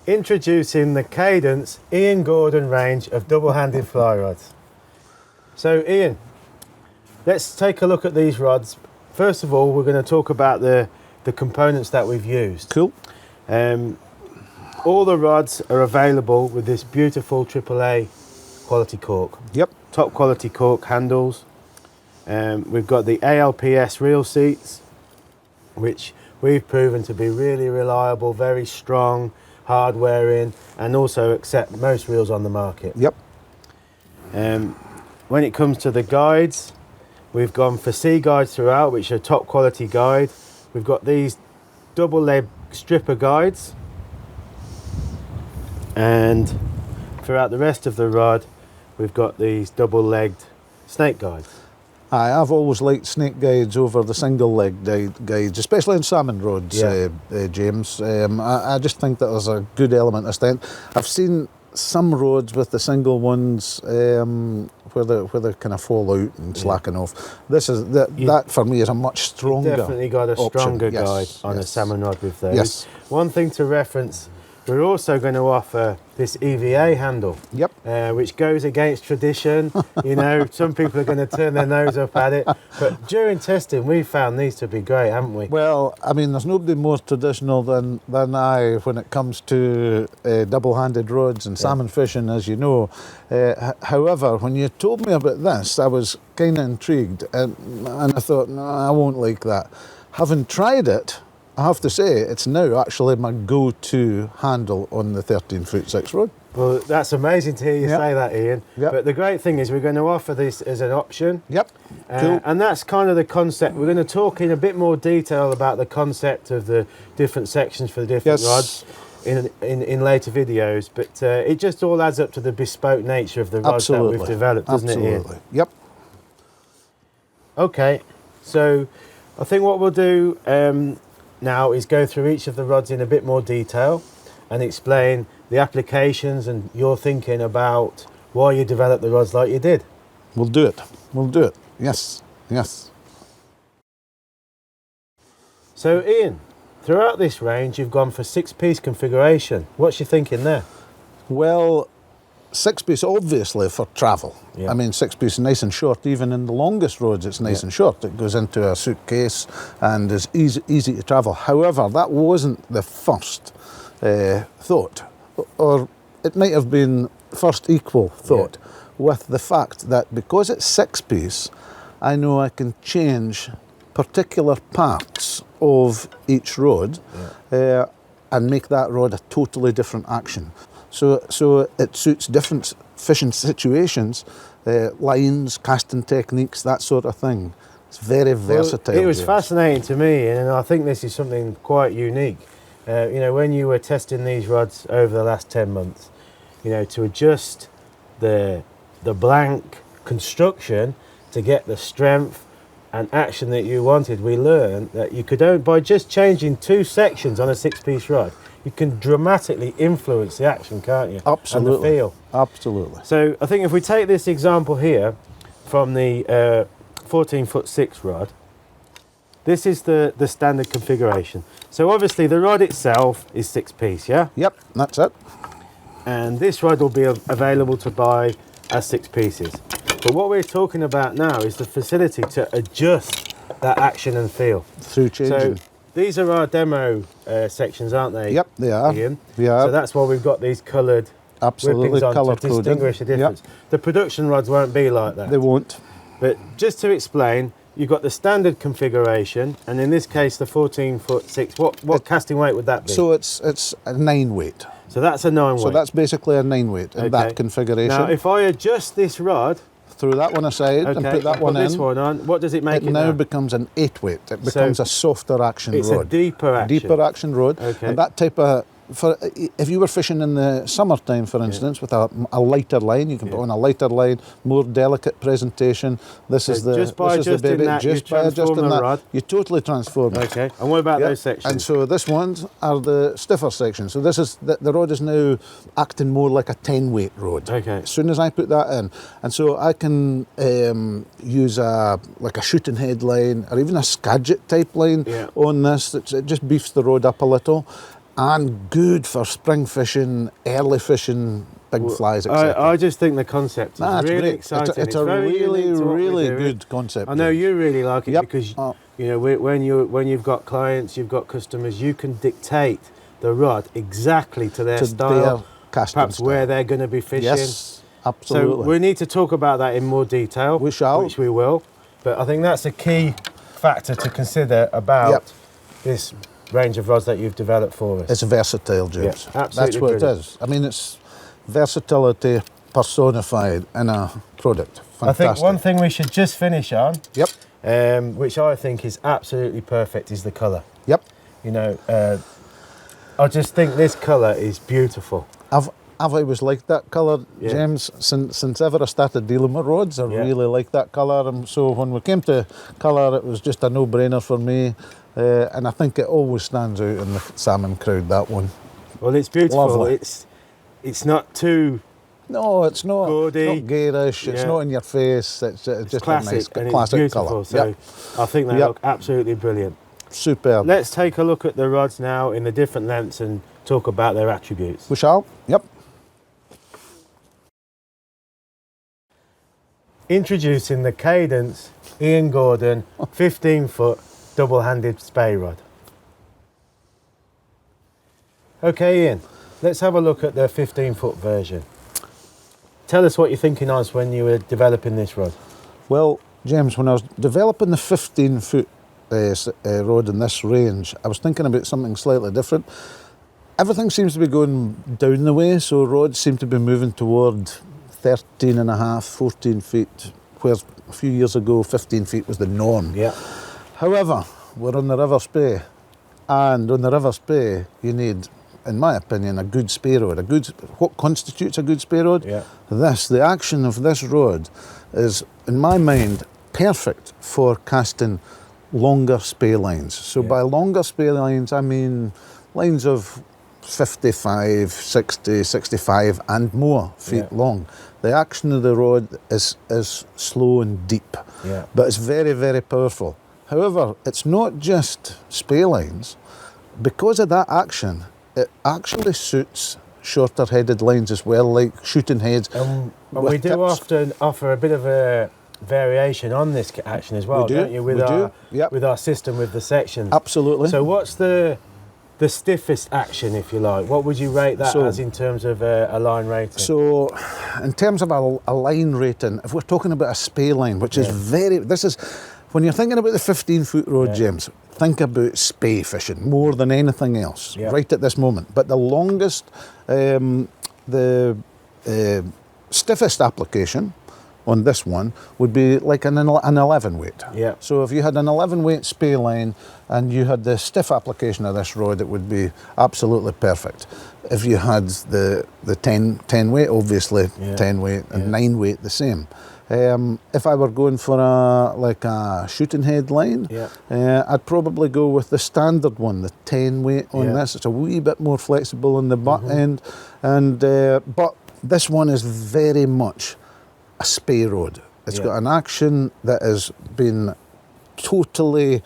Introducing the Cadence Ian Gordon range of double-handed fly rods. So Ian, let's take a look at these rods. First of all, we're going to talk about the components that we've used. Cool. All the rods are available with this beautiful AAA quality cork. Yep. Top quality cork handles. We've got the ALPS reel seats, which we've proven to be really reliable, very strong, hard wearing, and also accept most reels on the market. Yep. When it comes to the guides, we've gone for C guides throughout, which are top quality guide. We've got these double leg stripper guides, and throughout the rest of the rod, we've got these double legged snake guides. I've always liked snake guides over the single leg guides, especially in salmon rods, James. I just think that there's a good element of strength. I've seen some rods with the single ones where they kind of fall out and slacken off. This is that for me is a much stronger. You've definitely got a stronger guide on a salmon rod with those. Yes. One thing to reference, we're also going to offer this EVA handle. Yep. Which goes against tradition. You know, some people are going to turn their nose up at it, but during testing we found these to be great, haven't we? Well, I mean, there's nobody more traditional than I when it comes to double-handed rods and salmon fishing, as you know. However, when you told me about this, I was kind of intrigued, and I thought, no, I won't like that. Having tried it, I have to say, it's now actually my go-to handle on the 13-foot-6 rod. Well, that's amazing to hear you say that, Ian. Yep. But the great thing is we're going to offer this as an option. Yep. Cool. And that's kind of the concept. We're going to talk in a bit more detail about the concept of the different sections for the different rods in later videos. But it just all adds up to the bespoke nature of the rods that we've developed, doesn't it, Ian? Absolutely. Yep. Okay. So I think what we'll do now is go through each of the rods in a bit more detail and explain the applications and your thinking about why you developed the rods like you did. We'll do it. We'll do it. Yes. Yes. So Ian, throughout this range you've gone for 6-piece configuration. What's your thinking there? Well, 6-piece obviously for travel. Yeah. I mean, 6-piece is nice and short. Even in the longest roads, it's nice and short. It goes into a suitcase and is easy to travel. However, that wasn't the first thought, or it might have been first equal thought with the fact that because it's 6-piece, I know I can change particular parts of each rod and make that rod a totally different action. So it suits different fishing situations, lines, casting techniques, that sort of thing. It's very versatile. It was fascinating to me, and I think this is something quite unique. You know, when you were testing these rods over the last 10 months, you know, to adjust the blank construction to get the strength and action that you wanted, we learned that you could, by just changing 2 sections on a 6-piece rod, you can dramatically influence the action, can't you? Absolutely. And the feel. Absolutely. So I think if we take this example here from the 14-foot-6 rod, this is the standard configuration. So obviously the rod itself is 6-piece, yeah? Yep, that's it. And this rod will be available to buy as 6 pieces. But what we're talking about now is the facility to adjust that action and feel. Through changing. So these are our demo sections, aren't they? Yep, they are. Ian? Yeah. So that's why we've got these coloured whippings on to distinguish the difference. Yep. The production rods won't be like that. They won't. But just to explain, you've got the standard configuration, and in this case the 14-foot-6. What casting weight would that be? So it's a 9 weight. So that's a 9 weight. So that's basically a 9 weight in that configuration. Now if I adjust this rod, throw that one aside and put that one in. This one on. What does it make? It now becomes an 8 weight. It becomes a softer action rod. It's a deeper action. Deeper action rod. Okay. And that type of, if you were fishing in the summertime, for instance, with a lighter line, you can put on a lighter line, more delicate presentation. This is the just by adjusting baby. that, Just by adjusting that, rod. You totally transform it. Okay. And what about those sections? And so this ones are the stiffer sections. So this is the rod is now acting more like a 10 weight rod. Okay. As soon as I put that in, and so I can use like a shooting head line or even a Skagit type line on this. It just beefs the rod up a little. and good for spring fishing, early fishing, big flies, etc. I just think the concept is It's really great. exciting. It's a very really, unique to what we're really doing. good concept. I know James. you really like it Yep. because you know when you've got clients, you've got customers, you can dictate the rod exactly to their style, their casting perhaps style. where they're going to be fishing. Yes, absolutely. So we need to talk about that in more detail. We shall. Which we will. But I think that's a key factor to consider about this range of rods that you've developed for us. It's versatile, James. Yeah, absolutely That's what brilliant. it is. I mean, it's versatility personified in a product. Fantastic. I think one thing we should just finish on, Yep. which I think is absolutely perfect, is the colour. Yep. You know, I just think this colour is beautiful. I've always liked that colour, Yeah. James, since ever I started dealing with rods. I really like that colour, and so when we came to colour, it was just a no-brainer for me, and I think it always stands out in the salmon crowd, that one. Well, it's beautiful. Lovely. It's not too No, it's not. gaudy. It's not garish. It's Yeah. not in your face. It's just classic, a nice and classic it's beautiful. colour. So Yep. I think they Yep. look absolutely brilliant. Superb. Let's take a look at the rods now in the different lengths and talk about their attributes. We shall. Yep. Introducing the Cadence Ian Gordon 15-foot double-handed Spey rod. Okay, Ian, let's have a look at the 15-foot version. Tell us what you're thinking of when you were developing this rod. Well, James, when I was developing the 15-foot rod in this range, I was thinking about something slightly different. Everything seems to be going down the way, so rods seem to be moving toward 13 and a half, 14 feet, where a few years ago 15 feet was the norm. Yeah. However, we're on the River Spey, and on the River Spey you need, in my opinion, a good Spey rod. What constitutes a good Spey rod? Yeah. The action of this rod is, in my mind, perfect for casting longer Spey lines. So by longer Spey lines, I mean lines of 55, 60, 65 and more feet long. The action of the rod is slow and deep, but it's very, very powerful. However, it's not just Spey lines. Because of that action, it actually suits shorter headed lines as well, like shooting heads. And we do often offer a bit of a variation on this action as well, don't you? With our system with the sections. Absolutely. So what's the stiffest action, if you like? What would you rate that as in terms of a line rating? So, in terms of a line rating, if we're talking about a Spey line, which is when you're thinking about the 15-foot rod, James, think about Spey fishing more than anything else, right at this moment. But the longest, the stiffest application on this one would be like an 11 weight. Yeah. So if you had an 11 weight Spey line and you had the stiff application of this rod, it would be absolutely perfect. If you had the 10 weight, obviously 10 weight, and 9 weight the same. If I were going for a shooting head line, I'd probably go with the standard one, the 10 weight on this. It's a wee bit more flexible on the butt end, and but this one is very much a Spey rod. It's got an action that has been totally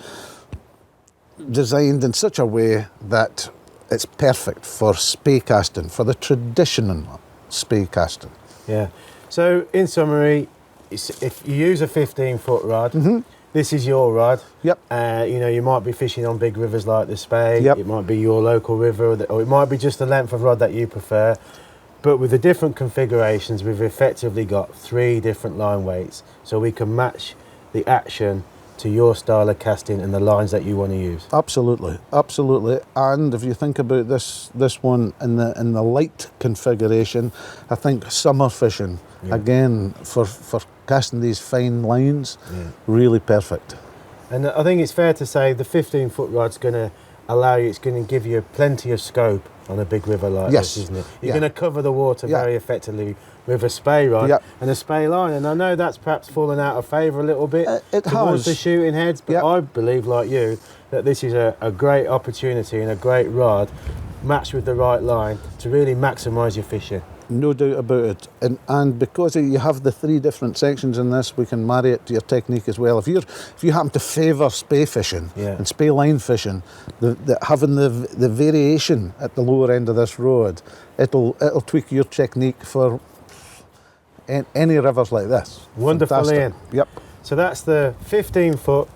designed in such a way that it's perfect for Spey casting, for the traditional Spey casting. Yeah. So in summary, if you use a 15-foot rod, this is your rod. Yep. You know, you might be fishing on big rivers like the Spey. Yep. It might be your local river, or it might be just the length of rod that you prefer. But with the different configurations, we've effectively got 3 different line weights, so we can match the action to your style of casting and the lines that you want to use. Absolutely, absolutely. And if you think about this one in the light configuration, I think summer fishing again for casting these fine lines, really perfect. And I think it's fair to say the 15-foot rod's going to allow you, it's going to give you plenty of scope on a big river like this, isn't it? You're going to cover the water very effectively with a Spey rod and a Spey line. And I know that's perhaps fallen out of favour a little bit towards the shooting heads, but I believe, like you, that this is a great opportunity and a great rod matched with the right line to really maximise your fishing. No doubt about it. And because you have the 3 different sections in this, we can marry it to your technique as well. If you happen to favour spey fishing and spey line fishing, having the variation at the lower end of this rod, it'll tweak your technique for any rivers like this. Wonderful, Fantastic. Ian. Yep. So that's the 15-foot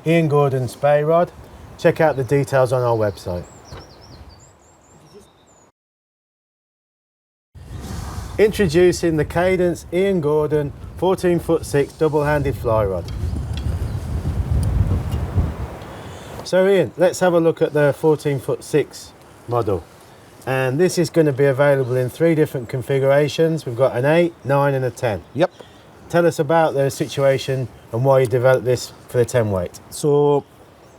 Ian Gordon Spey Rod. Check out the details on our website. Introducing the Cadence Ian Gordon 14'6" double-handed fly rod. So Ian, let's have a look at the 14'6" model. And this is going to be available in 3 different configurations. We've got an 8, 9 and a 10. Yep. Tell us about the situation and why you developed this for the 10 weight. So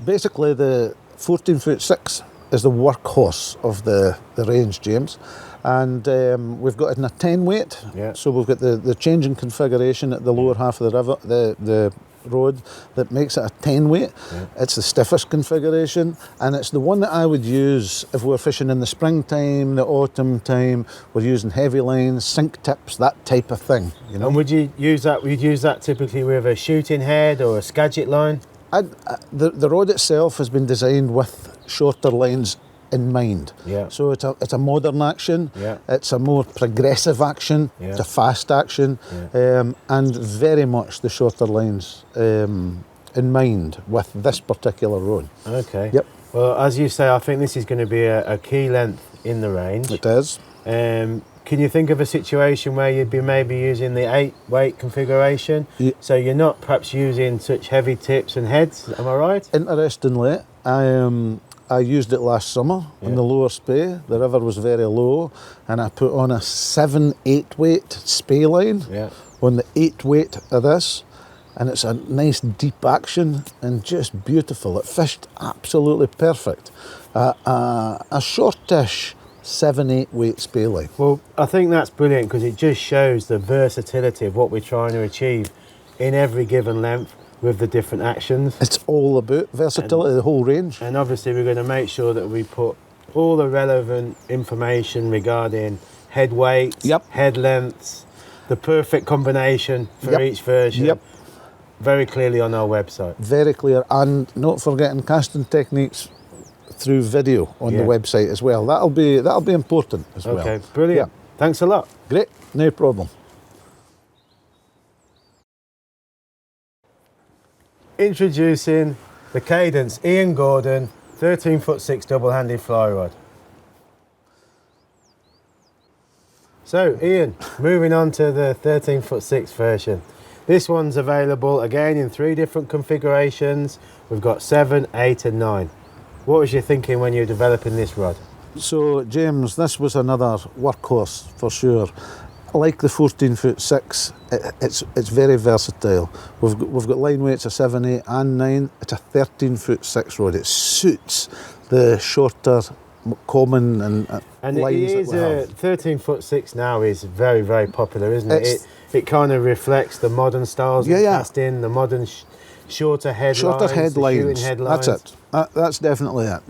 basically the 14'6" is the workhorse of the range, James. And we've got it in a 10 weight. Yeah. So we've got the changing configuration at the lower half of the river, the road, that makes it a 10 weight. Yeah. It's the stiffest configuration, and it's the one that I would use if we're fishing in the springtime, the autumn time. We're using heavy lines, sink tips, that type of thing. You know. And would you use that? Would you use that typically with a shooting head or a Skagit line? The rod itself has been designed with shorter lines in mind. Yeah. So it's a modern action. Yeah. It's a more progressive action. Yeah. It's a fast action, and very much the shorter lines in mind with this particular rod. Okay. Yep. Well, as you say, I think this is going to be a key length in the range. It is. Can you think of a situation where you'd be maybe using the 8 weight configuration? Yeah. So you're not perhaps using such heavy tips and heads, am I right? Interestingly, I used it last summer on the lower Spey. The river was very low, and I put on a 7/8 weight Spey line on the 8 weight of this, and it's a nice deep action and just beautiful. It fished absolutely perfect. A shortish 7/8 weight Spey line. Well, I think that's brilliant because it just shows the versatility of what we're trying to achieve in every given length with the different actions. It's all about versatility, the whole range. And obviously we're going to make sure that we put all the relevant information regarding head weights, head lengths, the perfect combination for each version very clearly on our website. Very clear, and not forgetting casting techniques through video on the website as well. That'll be important as well. Okay, brilliant. Thanks a lot. Great, no problem. Introducing the Cadence Ian Gordon 13'6" double-handed fly rod. So Ian, moving on to the 13'6" version. This one's available again in 3 different configurations. We've got 7, 8 and 9. What was you thinking when you were developing this rod? So James, this was another workhorse for sure. Like the 14'6", it's very versatile. We've got line weights of 7, 8 and 9. It's a 13'6" rod. It suits the shorter, common and lines it is that we have. 13'6" now is very, very popular, isn't it? It kind of reflects the modern styles of casting, the modern shorter head lines, That's it. That's definitely it.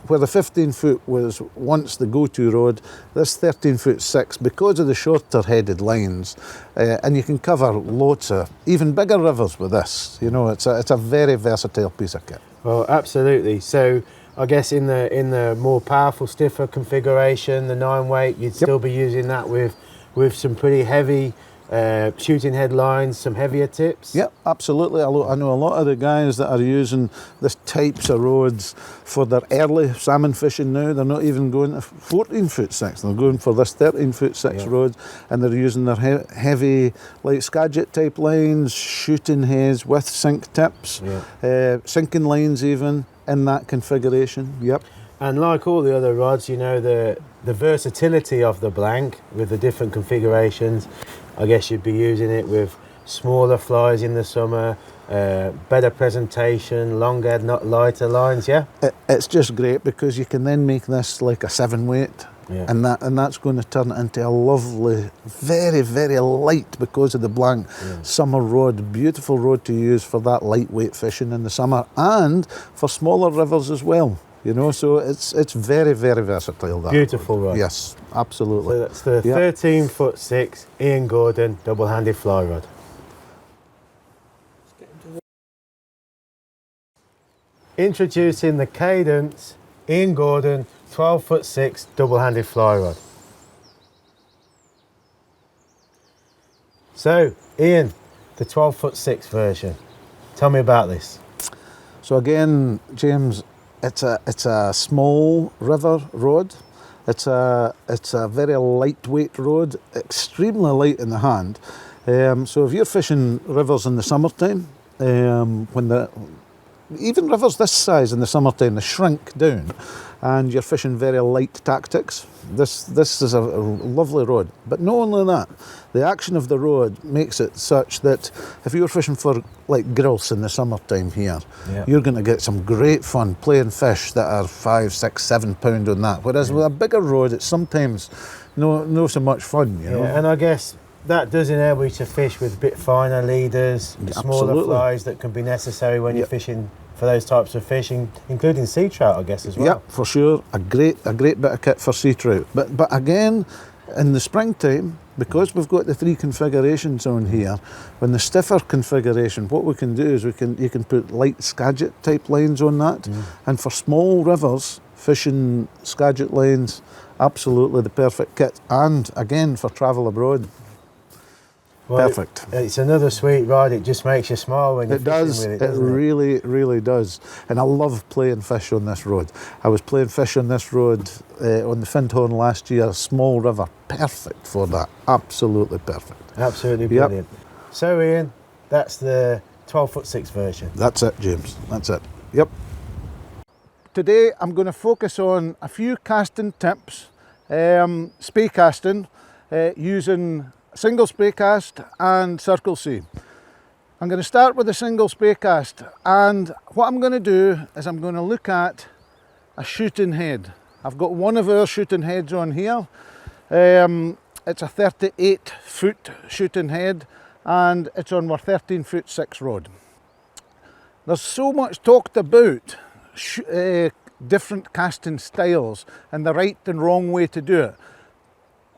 Where the 15-foot was once the go-to rod, this 13'6", because of the shorter headed lines, and you can cover lots of even bigger rivers with this. You know, it's a very versatile piece of kit. Well, absolutely. So I guess in the more powerful, stiffer configuration, the 9 weight, you'd still be using that with some pretty heavy shooting head lines, some heavier tips. Yep, absolutely. I know a lot of the guys that are using this types of rods for their early salmon fishing now. They're not even going to 14'6". They're going for this 13'6" rod, and they're using their heavy, like Skagit type lines, shooting heads with sink tips, sinking lines even in that configuration. Yep. And like all the other rods, you know, the versatility of the blank with the different configurations. I guess you'd be using it with smaller flies in the summer, better presentation, longer, not lighter lines, It's just great because you can then make this like a 7 weight, and that's going to turn it into a lovely, very, very light, because of the blank, summer rod, beautiful rod to use for that lightweight fishing in the summer and for smaller rivers as well. You know, so it's very, very versatile. That Beautiful rod. Yes, absolutely. So that's the Yep. 13'6" Ian Gordon double-handed fly rod. Introducing the Cadence Ian Gordon 12'6" double-handed fly rod. So, Ian, the 12'6" version. Tell me about this. So again, James, it's a small river rod. It's a very lightweight rod, extremely light in the hand. So if you're fishing rivers in the summertime, even rivers this size in the summertime, they shrink down, and you're fishing very light tactics. This is a lovely rod. But not only that, the action of the rod makes it such that if you're fishing for like grilse in the summertime here, you're going to get some great fun playing fish that are 5, 6, 7 pound on that. Whereas with a bigger rod, it's sometimes no so much fun, you know. And I guess that does enable you to fish with a bit finer leaders, smaller Absolutely. flies that can be necessary when you're fishing for those types of fishing, including sea trout, I guess, as well. Yep, for sure. A great bit of kit for sea trout. But again, in the springtime, because we've got the 3 configurations on here, when the stiffer configuration, what we can do is you can put light Skagit type lines on that, and for small rivers, fishing Skagit lines, absolutely the perfect kit. And again, for travel abroad. Well, perfect. It's another sweet rod. It just makes you smile when you're fishing with it, doesn't it? Really, really does. And I love playing fish on this rod. I was playing fish on this rod on the Findhorn last year, small river. Perfect for that. Absolutely perfect. Absolutely brilliant. So Ian, that's the 12'6" version. That's it, James. That's it. Yep. Today I'm going to focus on a few casting tips, spey casting, using single spey cast and circle C. I'm going to start with the single spey cast, and what I'm going to do is I'm going to look at a shooting head. I've got one of our shooting heads on here. It's a 38-foot shooting head, and it's on our 13'6" rod. There's so much talked about different casting styles and the right and wrong way to do it.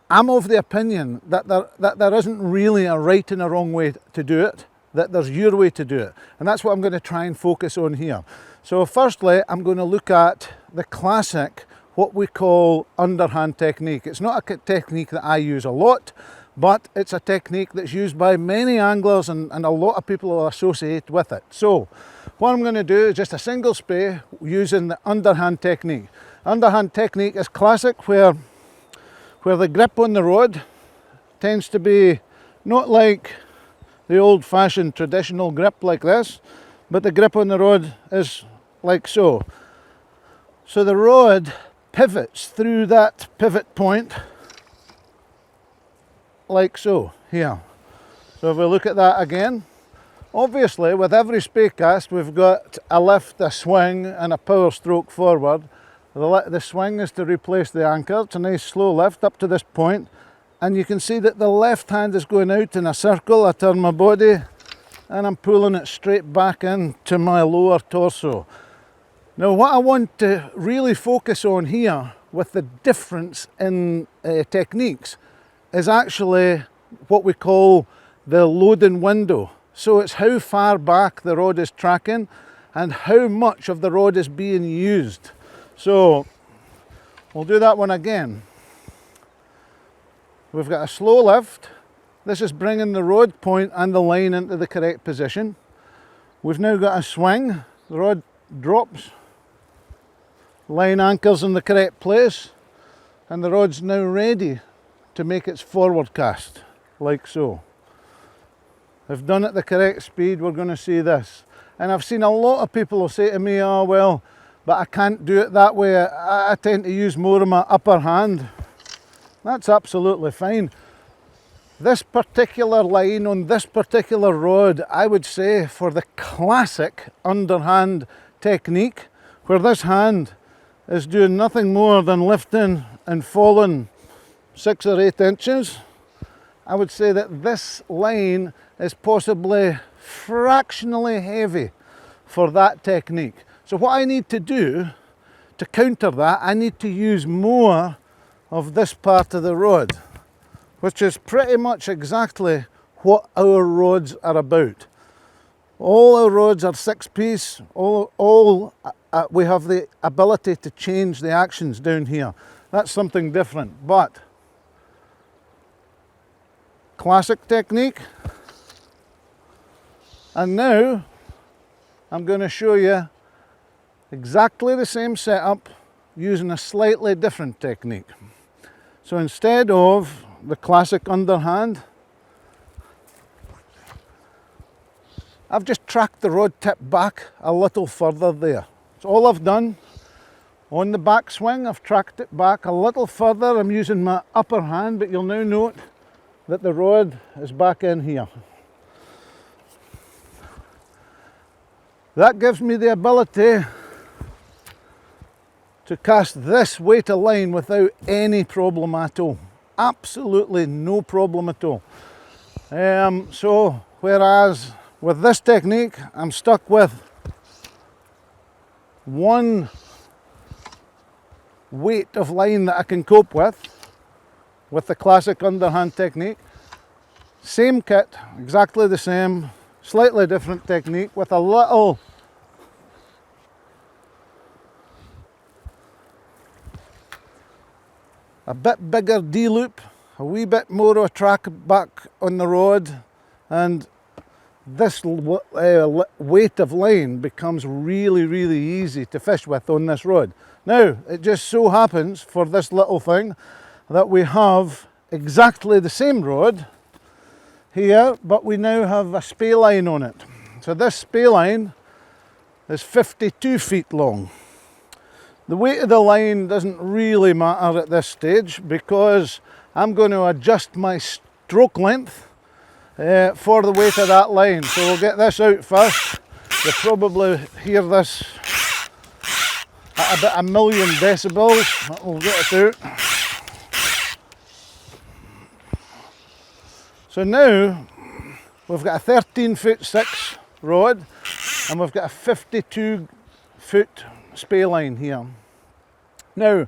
I'm of the opinion that there isn't really a right and a wrong way to do it, that there's your way to do it. And that's what I'm going to try and focus on here. So firstly, I'm going to look at the classic, what we call underhand technique. It's not a technique that I use a lot, but it's a technique that's used by many anglers and a lot of people will associate with it. So what I'm going to do is just a single spey using the underhand technique. Underhand technique is classic, where the grip on the rod tends to be not like the old-fashioned traditional grip like this, but the grip on the rod is like so. So the rod pivots through that pivot point like so, here. So if we look at that again, obviously with every spey cast we've got a lift, a swing and a power stroke forward. The swing is to replace the anchor. It's a nice slow lift up to this point, and you can see that the left hand is going out in a circle. I turn my body and I'm pulling it straight back into my lower torso. Now what I want to really focus on here with the difference in techniques is actually what we call the loading window. So it's how far back the rod is tracking and how much of the rod is being used. So we'll do that one again. We've got a slow lift. This is bringing the rod point and the line into the correct position. We've now got a swing. The rod drops. Line anchors in the correct place. And the rod's now ready to make its forward cast, like so. If done at the correct speed, we're going to see this. And I've seen a lot of people will say to me, oh well, but I can't do it that way. I tend to use more of my upper hand. That's absolutely fine. This particular line on this particular rod, I would say for the classic underhand technique, where this hand is doing nothing more than lifting and falling 6 or 8 inches, I would say that this line is possibly fractionally heavy for that technique. So what I need to do to counter that, I need to use more of this part of the rod, which is pretty much exactly what our rods are about. All our rods are 6-piece, we have the ability to change the actions down here. That's something different, but classic technique. And now I'm going to show you exactly the same setup using a slightly different technique. So instead of the classic underhand, I've just tracked the rod tip back a little further there. That's all I've done. On the back swing, I've tracked it back a little further. I'm using my upper hand, but you'll now note that the rod is back in here. That gives me the ability to cast this weight of line without any problem at all. Absolutely no problem at all. So whereas with this technique, I'm stuck with one weight of line that I can cope with the classic underhand technique. Same kit, exactly the same, slightly different technique with a bit bigger D-loop, a wee bit more of a track back on the rod, and this weight of line becomes really, really easy to fish with on this rod. Now, it just so happens for this little thing that we have exactly the same rod here, but we now have a spey line on it. So this spey line is 52 feet long. The weight of the line doesn't really matter at this stage because I'm going to adjust my stroke length for the weight of that line. So we'll get this out first. You'll probably hear this at about 1,000,000 decibels. We'll get it out. So now we've got a 13'6" rod and we've got a 52-foot spey line here. Now,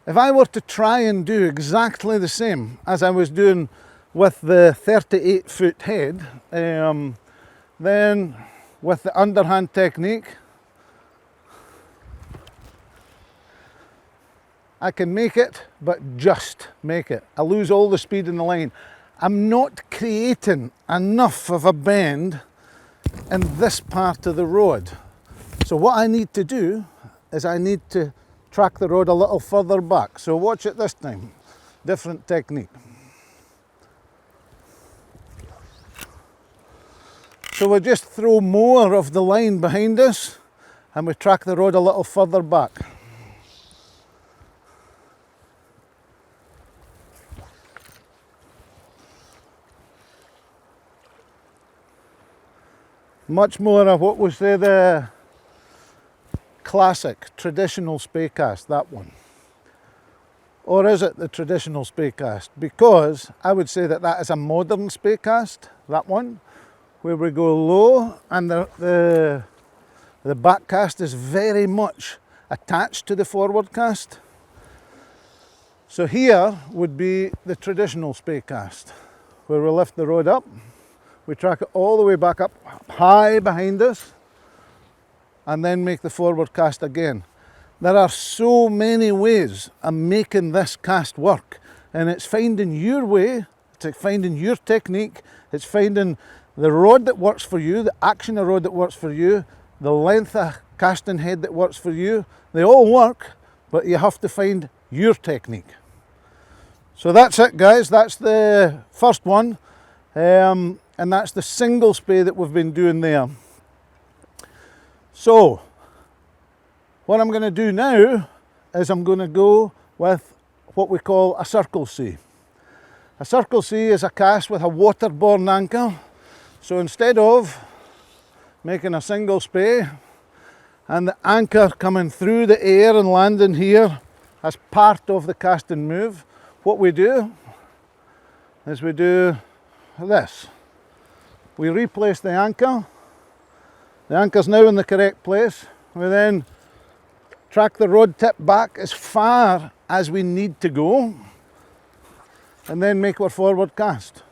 if I were to try and do exactly the same as I was doing with the 38-foot head, then with the underhand technique, I can make it, but just make it. I lose all the speed in the line. I'm not creating enough of a bend in this part of the rod. So what I need to do is I need to track the rod a little further back. So watch it this time. Different technique. So we just throw more of the line behind us and we track the rod a little further back. Much more of what was the classic traditional spey cast, that one. Or is it the traditional spey cast? Because I would say that that is a modern spey cast, that one, where we go low and the back cast is very much attached to the forward cast. So here would be the traditional spey cast, where we lift the rod up, we track it all the way back up high behind us, and then make the forward cast again. There are so many ways of making this cast work, and it's finding your way, it's finding your technique, it's finding the rod that works for you, the action of rod that works for you, the length of casting head that works for you. They all work, but you have to find your technique. So that's it, guys. That's the first one, and that's the single spey that we've been doing there. So what I'm going to do now is I'm going to go with what we call a circle C. A circle C is a cast with a waterborne anchor. So instead of making a single spey and the anchor coming through the air and landing here as part of the casting move, what we do is we do this. We replace the anchor's now in the correct place. We then track the rod tip back as far as we need to go, and then make our forward cast.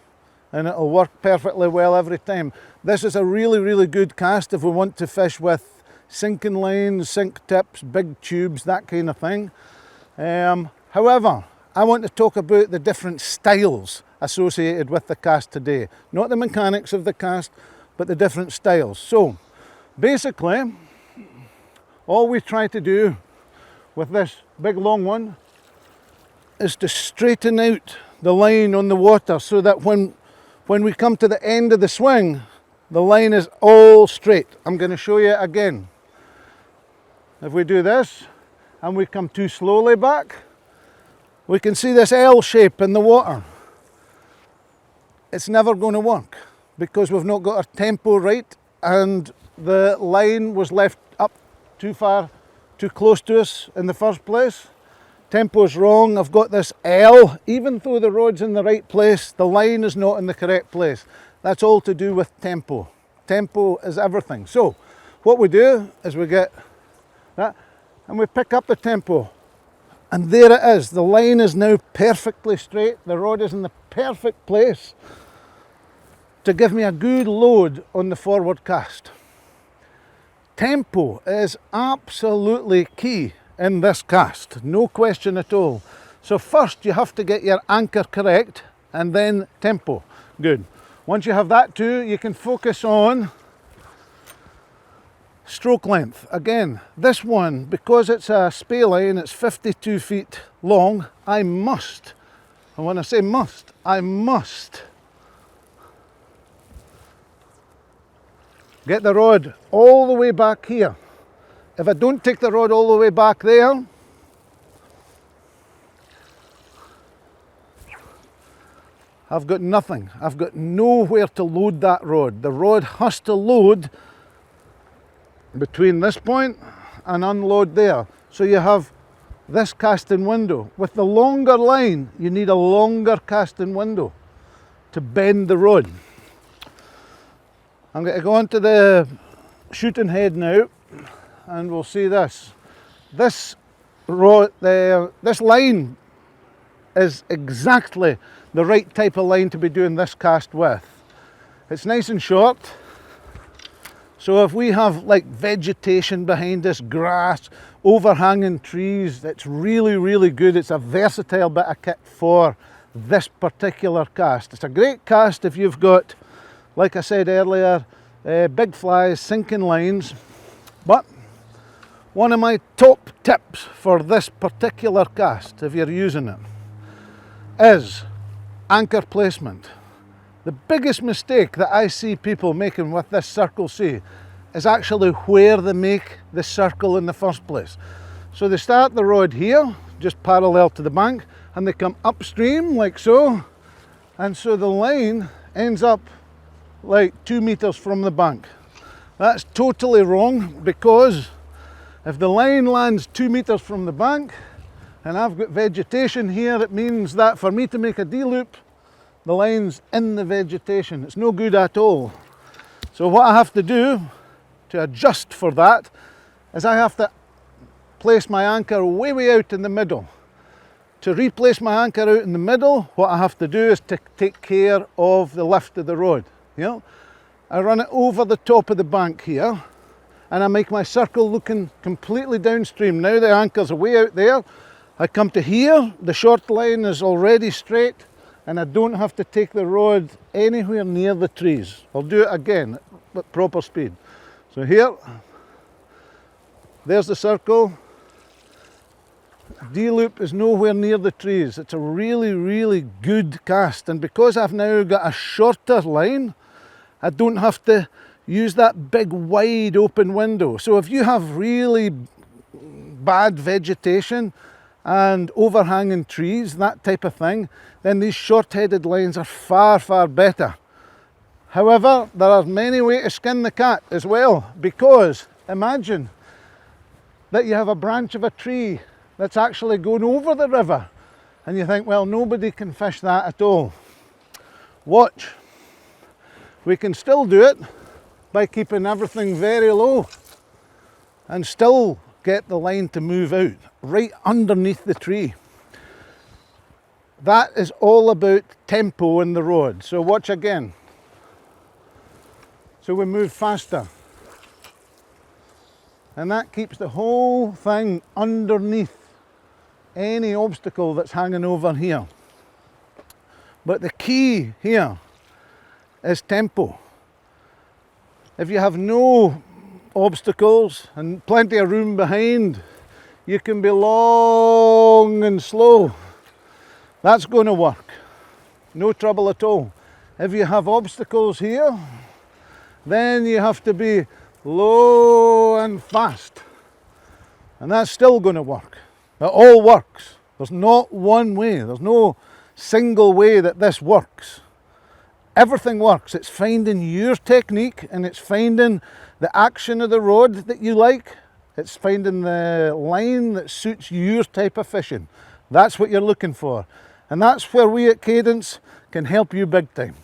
And it'll work perfectly well every time. This is a really, really good cast if we want to fish with sinking lines, sink tips, big tubes, that kind of thing. However, I want to talk about the different styles associated with the cast today. Not the mechanics of the cast, but the different styles. So, basically, all we try to do with this big long one is to straighten out the line on the water so that when we come to the end of the swing, the line is all straight. I'm going to show you again. If we do this and we come too slowly back, we can see this L shape in the water. It's never going to work because we've not got our tempo right and the line was left up too far, too close to us in the first place. Tempo's wrong. I've got this L. Even though the rod's in the right place, the line is not in the correct place. That's all to do with tempo. Tempo is everything. So what we do is we get that and we pick up the tempo. And there it is. The line is now perfectly straight. The rod is in the perfect place to give me a good load on the forward cast. Tempo is absolutely key in this cast, no question at all. So first you have to get your anchor correct and then tempo. Good. Once you have that too, you can focus on stroke length. Again, this one, because it's a Spey line, it's 52 feet long, and when I say must, I must get the rod all the way back here. If I don't take the rod all the way back there, I've got nothing. I've got nowhere to load that rod. The rod has to load between this point and unload there. So you have this casting window. With the longer line, you need a longer casting window to bend the rod. I'm going to go on to the shooting head now, and we'll see this. This rod, this line is exactly the right type of line to be doing this cast with. It's nice and short. So if we have like vegetation behind us, grass, overhanging trees, it's really, really good. It's a versatile bit of kit for this particular cast. It's a great cast if you've got, like I said earlier, big flies, sinking lines. But one of my top tips for this particular cast, if you're using it, is anchor placement. The biggest mistake that I see people making with this Circle C is actually where they make the circle in the first place. So they start the rod here, just parallel to the bank, and they come upstream like so, and so the line ends up like 2 meters from the bank. That's totally wrong, because if the line lands 2 meters from the bank and I've got vegetation here, it means that for me to make a D-loop, the line's in the vegetation. It's no good at all. So what I have to do to adjust for that is I have to place my anchor way out in the middle. To replace my anchor out in the middle, what I have to do is to take care of the lift of the rod. You know, I run it over the top of the bank here, and I make my circle looking completely downstream. Now the anchor's way out there. I come to here, the short line is already straight, and I don't have to take the rod anywhere near the trees. I'll do it again at proper speed. So here, there's the circle. D-loop is nowhere near the trees. It's a really, really good cast, and because I've now got a shorter line, I don't have to use that big wide open window. So if you have really bad vegetation and overhanging trees, that type of thing, then these short-headed lines are far, far better. However, there are many ways to skin the cat as well, because imagine that you have a branch of a tree that's actually going over the river, and you think, well, nobody can fish that at all. Watch. We can still do it by keeping everything very low and still get the line to move out, right underneath the tree. That is all about tempo in the rod. So watch again. So we move faster. And that keeps the whole thing underneath any obstacle that's hanging over here. But the key here is tempo. If you have no obstacles and plenty of room behind, you can be long and slow. That's going to work. No trouble at all. If you have obstacles here, then you have to be low and fast. And that's still going to work. It all works. There's not one way. There's no single way that this works. Everything works. It's finding your technique and it's finding the action of the rod that you like. It's finding the line that suits your type of fishing. That's what you're looking for. And that's where we at Cadence can help you big time.